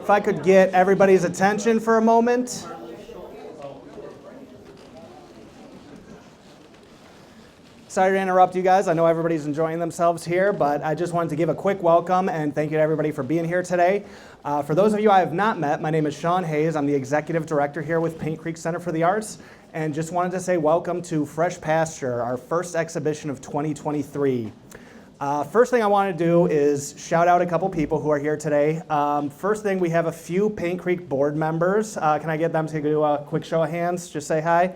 If I could get everybody's attention for a moment. Sorry to interrupt you guys. I know everybody's enjoying themselves here, but I just wanted to give a quick welcome and thank you to everybody for being here today. For those of you I have not met, my name is Sean Hayes. I'm the Executive Director here with Paint Creek Center for the Arts, and just wanted to say welcome to Fresh Pasture, our first exhibition of 2023. First thing I want to do is shout out a couple people who are here today. First thing, we have a few Paint Creek board members. Can I get them to do a quick show of hands? Just say hi.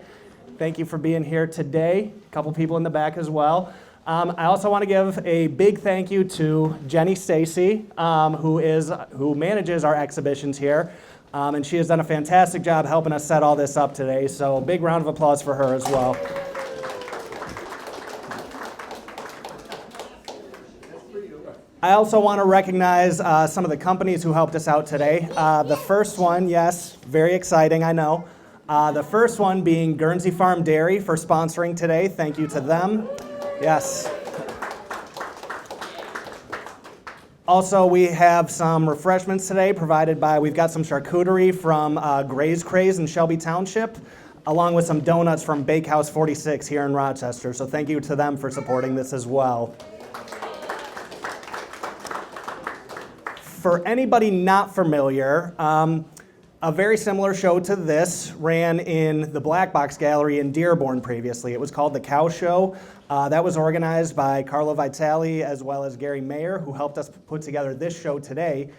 Thank you for being here today. A couple people in the back as well. I also want to give a big thank you to Jenny Stacy, who manages our exhibitions here. And she has done a fantastic job helping us set all this up today. So a big round of applause for her as well. I also want to recognize some of the companies who helped us out today. The first one, yes, very exciting, I know. The first one being Guernsey Farm Dairy for sponsoring today. Thank you to them. Yes. Also, we have some refreshments today provided by, we've got some charcuterie from Graze Craze in Shelby Township, along with some donuts from Bakehouse 46 here in Rochester. So thank you to them for supporting this as well. For anybody not familiar, a very similar show to this ran in the Black Box Gallery in Dearborn previously. It was called The Cow Show. That was organized by Carlo Vitale as well as Gary Mayer, who helped us put together this show today.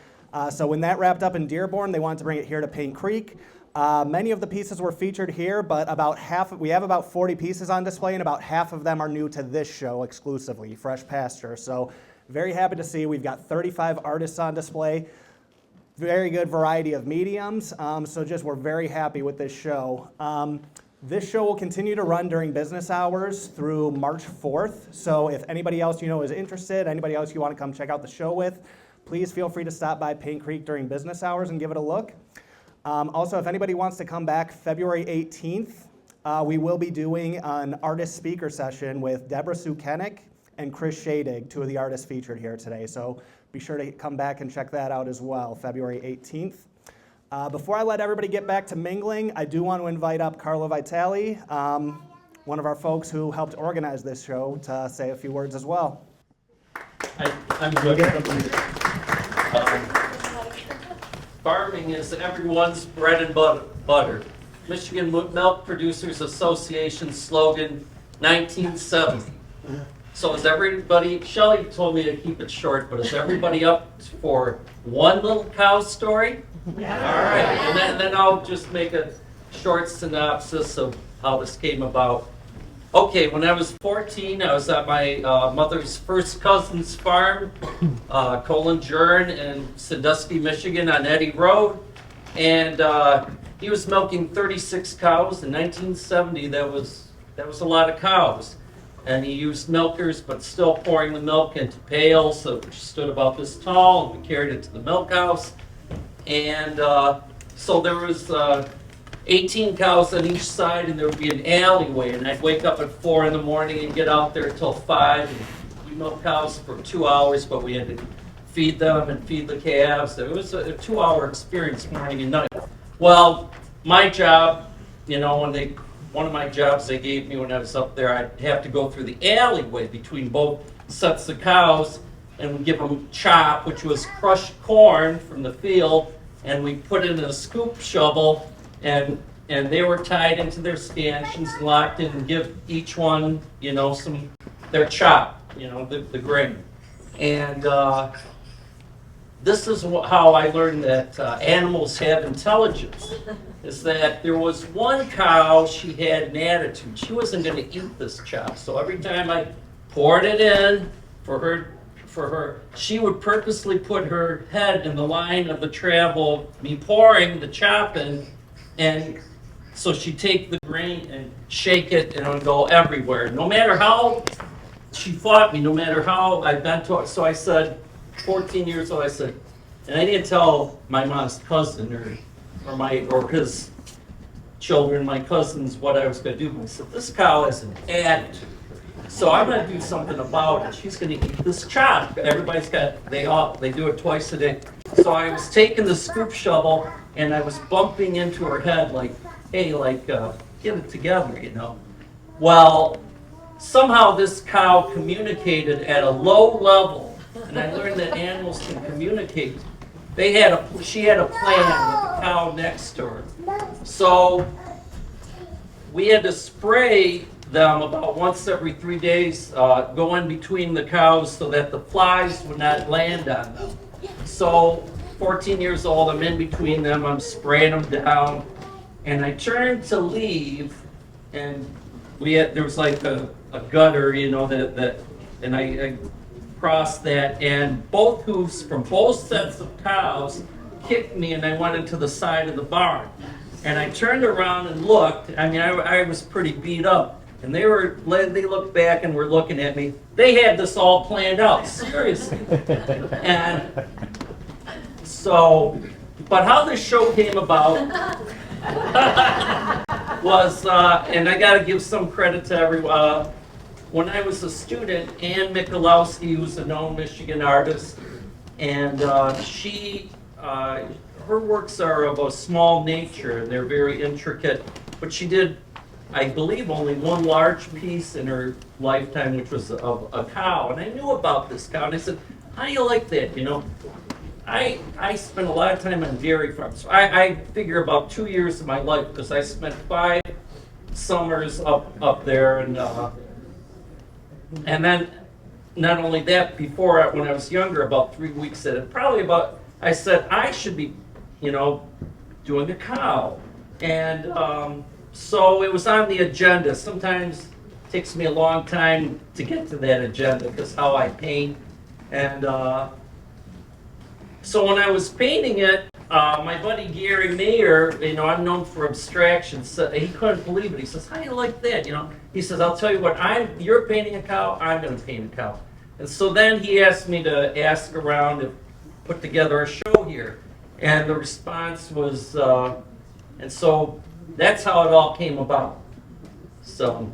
So when that wrapped up in Dearborn, they wanted to bring it here to Paint Creek. Many of the pieces were featured here, but we have about 40 pieces on display, and about half of them are new to this show exclusively, Fresh Pasture. So very happy to see we've got 35 artists on display. Very good variety of mediums, so we're very happy with this show. This show will continue to run during business hours through March 4th, so if anybody else you know is interested, anybody else you want to come check out the show with, please feel free to stop by Paint Creek during business hours and give it a look. Also, if anybody wants to come back February 18th, we will be doing an artist speaker session with Deborah Sue Kennick and Chris Shadig, two of the artists featured here today. So be sure to come back and check that out as well, February 18th. Before I let everybody get back to mingling, I do want to invite up Carlo Vitale, one of our folks who helped organize this show, to say a few words as well. I'm good. Farming is everyone's bread and butter. Michigan Milk Producers Association slogan, 1970. So is everybody, Shelley told me to keep it short, but is everybody up for one little cow story? Yeah. All right, and then I'll just make a short synopsis of how this came about. Okay, when I was 14, I was at my mother's first cousin's farm, Colin Jern in Sandusky, Michigan on Eddy Road. And he was milking 36 cows. In 1970, that was a lot of cows. And he used milkers, but still pouring the milk into pails that stood about this tall, and we carried it to the milk house. And so there was 18 cows on each side, and there would be an alleyway, and I'd wake up at 4 in the morning and get out there till 5, and we milked cows for 2 hours, but we had to feed them and feed the calves. It was a 2-hour experience morning and night. Well, my job, one of my jobs they gave me when I was up there, I'd have to go through the alleyway between both sets of cows, and we give them chop, which was crushed corn from the field, and we put it in a scoop shovel, and they were tied into their stanchions, locked in, and give each one, their chop, the grain. And this is how I learned that animals have intelligence. Is that there was one cow, she had an attitude. She wasn't going to eat this chop. So every time I poured it in for her, she would purposely put her head in the line of the travel, me pouring the chop in, and so she'd take the grain and shake it, and it would go everywhere. No matter how she fought me, no matter how I bent to it. So I said, 14 years old, I said, and I didn't tell my mom's cousin or his children, my cousins, what I was going to do. I said, this cow has an attitude, so I'm going to do something about it. She's going to eat this chop. Everybody's got, they do it twice a day. So I was taking the scoop shovel and I was bumping into her head like, hey, like, get it together, you know. Well, somehow this cow communicated at a low level, and I learned that animals can communicate. She had a plan with the cow next to her. So we had to spray them about once every 3 days, go in between the cows so that the flies would not land on them. So 14 years old, I'm in between them, I'm spraying them down, and I turned to leave, and there was like a gutter, you know, and I crossed that, and both hooves from both sets of cows kicked me, and I went into the side of the barn. And I turned around and looked. I mean, I was pretty beat up. And they looked back and were looking at me. They had this all planned out, seriously. And so, but how this show came about was, and I got to give some credit to everyone. When I was a student, Ann Michalowski, who's a known Michigan artist, and her works are of a small nature. They're very intricate, but she did, I believe, only one large piece in her lifetime, which was of a cow. And I knew about this cow, and I said, how do you like that? You know, I spent a lot of time on dairy farms. I figure about 2 years of my life, because I spent 5 summers up there, and then not only that, before, when I was younger, about 3 weeks at it, I said I should be, you know, doing a cow. And so it was on the agenda. Sometimes it takes me a long time to get to that agenda because how I paint. And so when I was painting it, my buddy Gary Mayer, you know, I'm known for abstraction, so he couldn't believe it. He says, how do you like that? You know, he says, I'll tell you what, you're painting a cow, I'm going to paint a cow. And so then he asked me to ask around to put together a show here. And the response was, and so that's how it all came about. So.